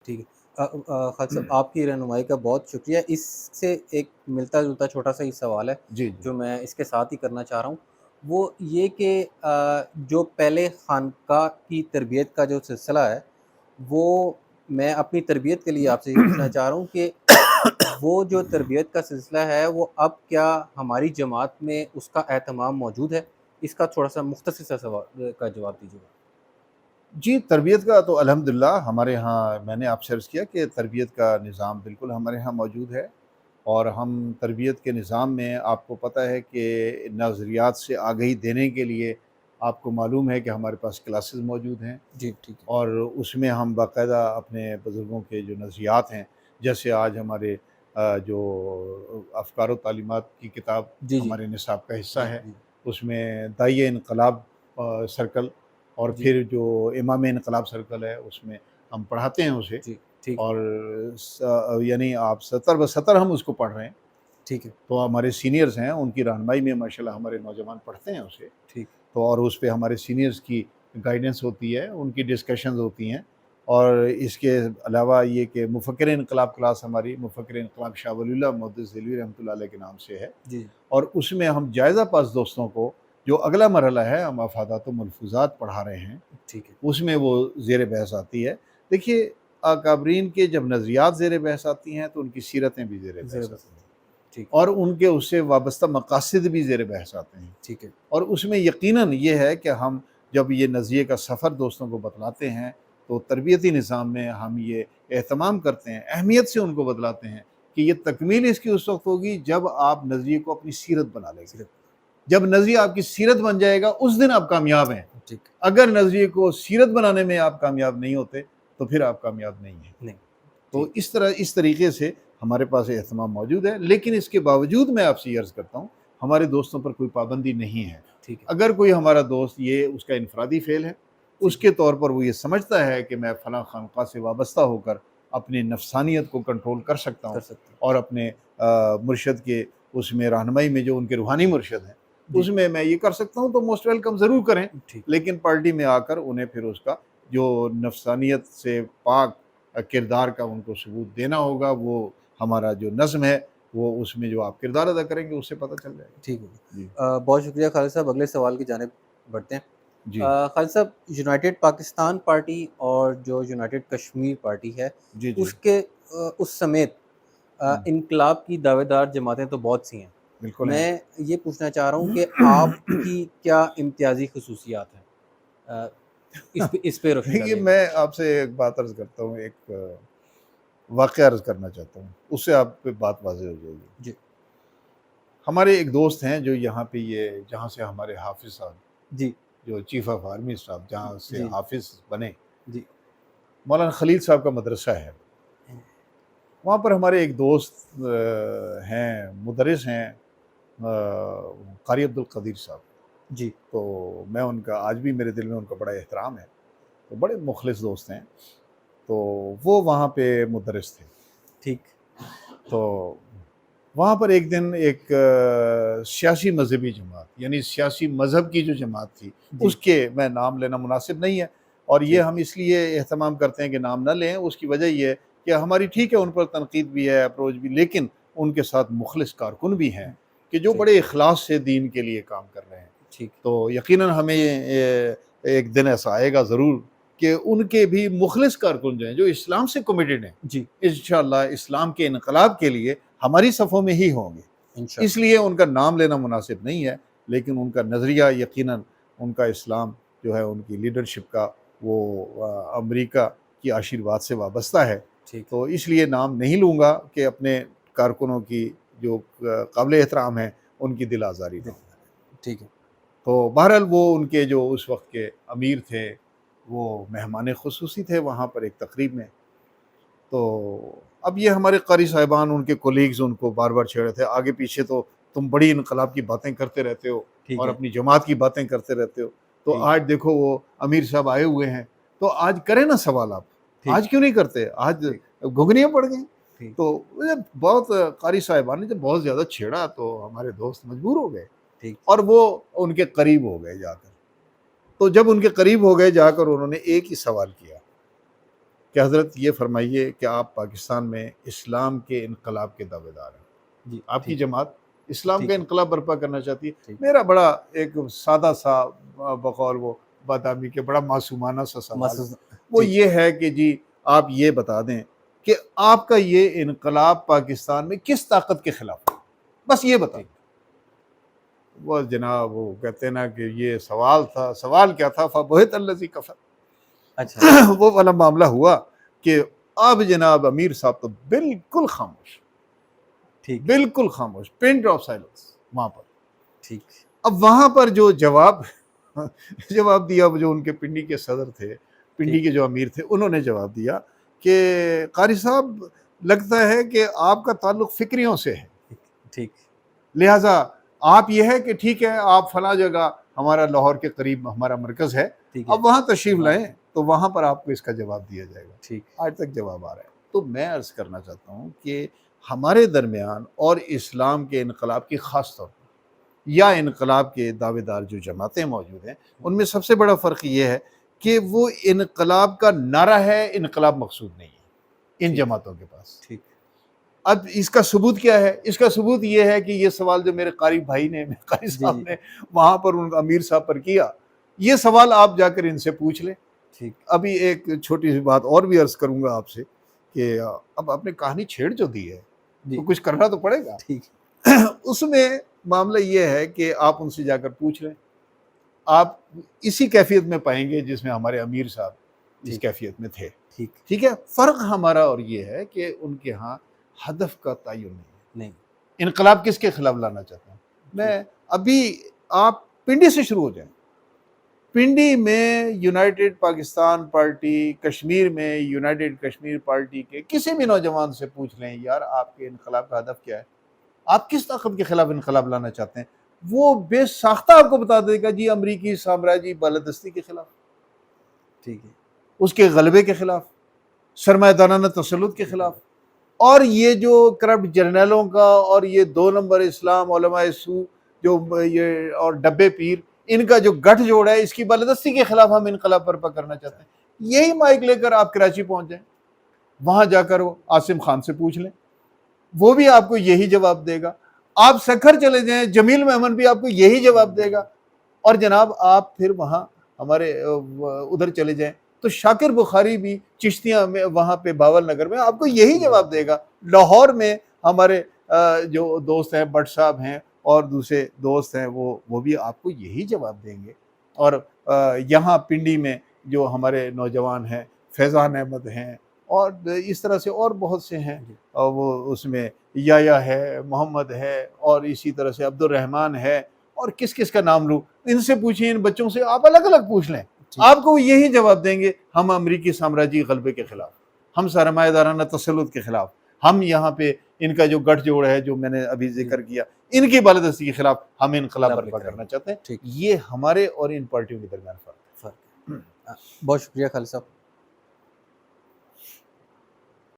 ٹھیک ہے خالد صاحب، آپ کی رہنمائی کا بہت شکریہ. اس سے ایک ملتا جلتا چھوٹا سا ہی سوال ہے جی جی جو میں اس کے ساتھ ہی کرنا چاہ رہا ہوں. وہ یہ کہ جو پہلے خانقاہ کی تربیت کا جو سلسلہ ہے، وہ میں اپنی تربیت کے لیے آپ سے یہ پوچھنا چاہ رہا ہوں کہ وہ جو تربیت کا سلسلہ ہے وہ اب کیا ہماری جماعت میں اس کا اہتمام موجود ہے؟ اس کا تھوڑا سا مختصر سا سوال کا جواب دیجیے گا. جی. تربیت کا تو الحمدللہ ہمارے ہاں، میں نے آپ سے عرض کیا کہ تربیت کا نظام بالکل ہمارے ہاں موجود ہے، اور ہم تربیت کے نظام میں آپ کو پتہ ہے کہ نظریات سے آگہی دینے کے لیے آپ کو معلوم ہے کہ ہمارے پاس کلاسز موجود ہیں، جی ٹھیک ہے. اور اس میں ہم باقاعدہ اپنے بزرگوں کے جو نظریات ہیں، جیسے آج ہمارے جو افکار و تعلیمات کی کتاب جی جی ہمارے نصاب کا حصہ جی ہے، جی اس میں داعیہ انقلاب سرکل، اور جی پھر جو امام انقلاب سرکل ہے اس میں ہم پڑھاتے ہیں اسے، جی ٹھیک اور یعنی آپ 70/70 ہم اس کو پڑھ رہے ہیں. ٹھیک ہے. تو ہمارے سینئرز ہیں، ان کی رہنمائی میں ماشاءاللہ ہمارے نوجوان پڑھتے ہیں اسے. ٹھیک. تو اور اس پہ ہمارے سینئرز کی گائیڈنس ہوتی ہے، ان کی ڈسکشنز ہوتی ہیں. اور اس کے علاوہ یہ کہ مفکر انقلاب کلاس ہماری مفکر انقلاب شاہ ولی اللہ محدث دہلوی رحمۃ اللہ علیہ کے نام سے ہے، جی اور اس میں ہم جائزہ پاس دوستوں کو جو اگلا مرحلہ ہے ہم مفادات و ملفوظات پڑھا رہے ہیں، ٹھیک ہے. اس میں وہ زیر بحث آتی ہے. دیکھیے، اکابرین کے جب نظریات زیر بحث آتی ہیں تو ان کی سیرتیں بھی زیر زیر بحث بس. آتی ہیں، ٹھیک اور ان کے اس سے وابستہ مقاصد بھی زیر بحث آتے ہیں. ٹھیک ہے. اور اس میں یقیناً یہ ہے کہ ہم جب یہ نظریے کا سفر دوستوں کو بتلاتے ہیں تو تربیتی نظام میں ہم یہ اہتمام کرتے ہیں، اہمیت سے ان کو بتلاتے ہیں کہ یہ تکمیل اس کی اس وقت ہوگی جب آپ نظریے کو اپنی سیرت بنا لیں گے. صرف. جب نظریہ آپ کی سیرت بن جائے گا اس دن آپ کامیاب ہیں. ٹھیک. اگر نظریے کو سیرت بنانے میں آپ کامیاب نہیں ہوتے تو پھر آپ کامیاب نہیں ہیں. نہیں. تو ٹھیک. اس طریقے سے ہمارے پاس اہتمام موجود ہے، لیکن اس کے باوجود میں آپ سے یہ عرض کرتا ہوں ہمارے دوستوں پر کوئی پابندی نہیں ہے. ٹھیک ہے. اگر کوئی ہمارا دوست یہ اس کا انفرادی فعل ہے، اس کے طور پر وہ یہ سمجھتا ہے کہ میں فلاں خانقاہ سے وابستہ ہو کر اپنی نفسانیت کو کنٹرول کر سکتا ہوں، کر سکتے ہیں. اور اپنے مرشد کے اس میں رہنمائی میں جو ان کے روحانی مرشد ہیں جی اس میں یہ کر سکتا ہوں، تو موسٹ ویلکم ضرور کریں. ٹھیک. لیکن پارٹی میں آ کر انہیں پھر اس کا جو نفسانیت سے پاک کردار کا ان کو ثبوت دینا ہوگا، وہ ہمارا جو نظم ہے وہ اس میں جو آپ کردار ادا کریں گے اس سے پتہ چل جائے گا. ٹھیک ہے. جی بہت شکریہ خالد صاحب. اگلے سوال کی جانب بڑھتے ہیں. جی خالد صاحب، یونائٹڈ پاکستان پارٹی اور جو یونائٹڈ کشمیر پارٹی ہے، جی جی اس کے اس سمیت ہوں، انقلاب کی دعوے دار جماعتیں تو بہت سی ہیں. بالکل ہیں. میں یہ پوچھنا چاہ رہا ہوں کہ آپ کی کیا امتیازی خصوصیات ہیں؟ اس پہ روشنی دیکھیے، ڈالیے گا. میں آپ سے ایک بات عرض کرتا ہوں، ایک واقعہ عرض کرنا چاہتا ہوں، اس سے آپ پہ بات واضح ہو جائے گی. جی ہمارے ایک دوست ہیں جو یہاں پہ یہ جہاں سے ہمارے حافظ صاحب جی جو چیف آف آرمی صاحب جہاں سے جی حافظ بنے، جی مولانا خلیل صاحب کا مدرسہ ہے، وہاں پر ہمارے ایک دوست ہیں، مدرس ہیں، قاری عبد القدیر صاحب. جی تو میں ان کا آج بھی میرے دل میں ان کا بڑا احترام ہے، تو بڑے مخلص دوست ہیں. تو وہ وہاں پہ مدرس تھے. ٹھیک. تو وہاں پر ایک دن ایک سیاسی مذہبی جماعت، یعنی سیاسی مذہب کی جو جماعت تھی، جی اس کے میں نام لینا مناسب نہیں ہے، اور یہ ٹھیک. ہم اس لیے اہتمام کرتے ہیں کہ نام نہ لیں. اس کی وجہ یہ ہے کہ ہماری ٹھیک ہے ان پر تنقید بھی ہے، اپروچ بھی، لیکن ان کے ساتھ مخلص کارکن بھی ہیں کہ جو ٹھیک. بڑے اخلاص سے دین کے لیے کام کر رہے ہیں. ٹھیک. تو یقیناً ہمیں ایک دن ایسا آئے گا ضرور کہ ان کے بھی مخلص کارکن جو ہیں، جو اسلام سے کمیٹڈ ہیں، جی انشاءاللہ اسلام کے انقلاب کے لیے ہماری صفوں میں ہی ہوں گے. اس انشاءاللہ. لیے ان کا نام لینا مناسب نہیں ہے، لیکن ان کا نظریہ یقیناً ان کا اسلام جو ہے، ان کی لیڈرشپ کا وہ امریکہ کی آشیرواد سے وابستہ ہے. ٹھیک. تو اس لیے نام نہیں لوں گا کہ اپنے کارکنوں کی جو قابل احترام ہیں ان کی دل آزاری نہ ہو. ٹھیک ہے. تو بہرحال وہ ان کے جو اس وقت کے امیر تھے وہ مہمان خصوصی تھے وہاں پر ایک تقریب میں. تو اب یہ ہمارے قاری صاحبان، ان کے کولیگز ان کو بار بار چھیڑے تھے، آگے پیچھے تو تم بڑی انقلاب کی باتیں کرتے رہتے ہو ٹھیک اور ہے. اپنی جماعت کی باتیں کرتے رہتے ہو. تو ٹھیک. آج دیکھو وہ امیر صاحب آئے ہوئے ہیں، تو آج کریں نا سوال. آپ ٹھیک. آج کیوں نہیں کرتے؟ آج ٹھیک. گھگنیاں پڑ گئیں. ٹھیک. تو بہت قاری صاحبان نے جب بہت زیادہ چھیڑا تو ہمارے دوست مجبور ہو گئے، ٹھیک. اور وہ ان کے قریب ہو گئے جا کر. تو جب ان کے قریب ہو گئے جا کر انہوں نے ایک ہی سوال کیا کہ حضرت یہ فرمائیے کہ آپ پاکستان میں اسلام کے انقلاب کے دعوے دار ہیں، جی آپ کی ٹھیک جماعت اسلام ٹھیک کا ہے انقلاب برپا کرنا چاہتی ہے۔ ٹھیک میرا بڑا ایک سادہ سا بقول وہ بادامی کے بڑا معصومانہ سا سوال محسوس وہ ٹھیک یہ ہے کہ جی آپ یہ بتا دیں کہ آپ کا یہ انقلاب پاکستان میں کس طاقت کے خلاف ہے، بس یہ بتا ٹھیک دیں۔ وہ جناب وہ کہتے ہیں نا کہ یہ سوال تھا، سوال کیا تھا، فَبُہِتَ الَّذِي کَفَرَ اچھا وہ والا معاملہ ہوا کہ اب جناب امیر صاحب تو بالکل خاموش، ٹھیک بالکل خاموش، پن ڈراپ سائلنس وہاں پر۔ ٹھیک اب وہاں پر جو جواب دیا جو ان کے پنڈی کے صدر تھے، پنڈی ٹھیک کے جو امیر تھے، انہوں نے جواب دیا کہ قاری صاحب لگتا ہے کہ آپ کا تعلق فکریوں سے ہے، ٹھیک لہٰذا آپ یہ ہے کہ ٹھیک ہے آپ فلاں جگہ ہمارا لاہور کے قریب ہمارا مرکز ہے، ٹھیک ہے اب وہاں تشریف لائیں تو وہاں پر آپ کو اس کا جواب دیا جائے گا۔ ٹھیک آج تک جواب آ رہا ہے۔ تو میں عرض کرنا چاہتا ہوں کہ ہمارے درمیان اور اسلام کے انقلاب کی خاص طور پر یا انقلاب کے دعوے دار جو جماعتیں موجود ہیں ان میں سب سے بڑا فرق یہ ہے کہ وہ انقلاب کا نعرہ ہے، انقلاب مقصود نہیں ہے ان ٹھیک جماعتوں کے پاس۔ ٹھیک اب اس کا ثبوت کیا ہے؟ اس کا ثبوت یہ ہے کہ یہ سوال جو میرے قاری بھائی نے، میرے قاری جی صاحب جی نے وہاں پر ان امیر صاحب پر کیا، یہ سوال آپ جا کر ان سے پوچھ لیں۔ ٹھیک ابھی ایک چھوٹی سی بات اور بھی عرض کروں گا آپ سے کہ اب آپ نے کہانی چھیڑ جو دی ہے جی تو کچھ کرنا تو پڑے گا۔ ٹھیک اس میں معاملہ یہ ہے کہ آپ ان سے جا کر پوچھ لیں، آپ اسی کیفیت میں پائیں گے جس میں ہمارے امیر صاحب اس ٹھیک کیفیت میں تھے۔ ٹھیک ٹھیک ہے، فرق ہمارا اور یہ ہے کہ ان کے ہاں ہدف کا تعین نہیں ہے۔ نہیں انقلاب کس کے خلاف لانا چاہتے ہیں؟ میں ابھی آپ پنڈی سے شروع ہو جائیں، پنڈی میں یونائٹڈ پاکستان پارٹی، کشمیر میں یونائٹڈ کشمیر پارٹی کے کسی بھی نوجوان سے پوچھ لیں یار آپ کے انقلاب کا ہدف کیا ہے، آپ کس طاقت کے خلاف انقلاب لانا چاہتے ہیں، وہ بے ساختہ آپ کو بتا دے گا جی امریکی سامراجی بالادستی کے خلاف، ٹھیک ہے اس کے غلبے کے خلاف، سرمایہ دارانہ تسلط کے خلاف، اور یہ جو کرپٹ جرنیلوں کا اور یہ 2 نمبر اسلام علماء سو جو یہ اور ڈبے پیر ان کا جو گٹھ جوڑ ہے اس کی بالادستی کے خلاف ہم انقلاب برپا کرنا چاہتے ہیں۔ یہی مائک لے کر آپ کراچی پہنچ جائیں، وہاں جا کر وہ عاصم خان سے پوچھ لیں، وہ بھی آپ کو یہی جواب دے گا۔ آپ سکھر چلے جائیں، جمیل محمد بھی آپ کو یہی جواب دے گا، اور جناب آپ پھر وہاں ہمارے ادھر چلے جائیں تو شاکر بخاری بھی چشتیاں میں وہاں پہ باول نگر میں آپ کو یہی جواب دے گا۔ لاہور میں ہمارے جو دوست ہیں بٹ صاحب ہیں اور دوسرے دوست ہیں وہ بھی آپ کو یہی جواب دیں گے۔ اور یہاں پنڈی میں جو ہمارے نوجوان ہیں فیضان احمد ہیں اور اس طرح سے اور بہت سے ہیں، اور وہ اس میں یا ہے، محمد ہے، اور اسی طرح سے عبد الرحمن ہے، اور کس کس کا نام لوں، ان سے پوچھیں، ان بچوں سے آپ الگ الگ پوچھ لیں، آپ کو یہی جواب دیں گے ہم امریکی سامراجی غلبے کے خلاف، ہم سرمایہ دارانہ تسلط کے خلاف، ہم یہاں پہ ان کا جو گٹھ جوڑ ہے جو میں نے ابھی ذکر کیا ان کی بالادستی کے خلاف ہم انقلاب برپا کرنا چاہتے ہیں۔ ٹھیک یہ ہمارے اور ان پارٹیوں کے درمیان فرق ہے۔ فرق ہے۔ بہت شکریہ خالد صاحب۔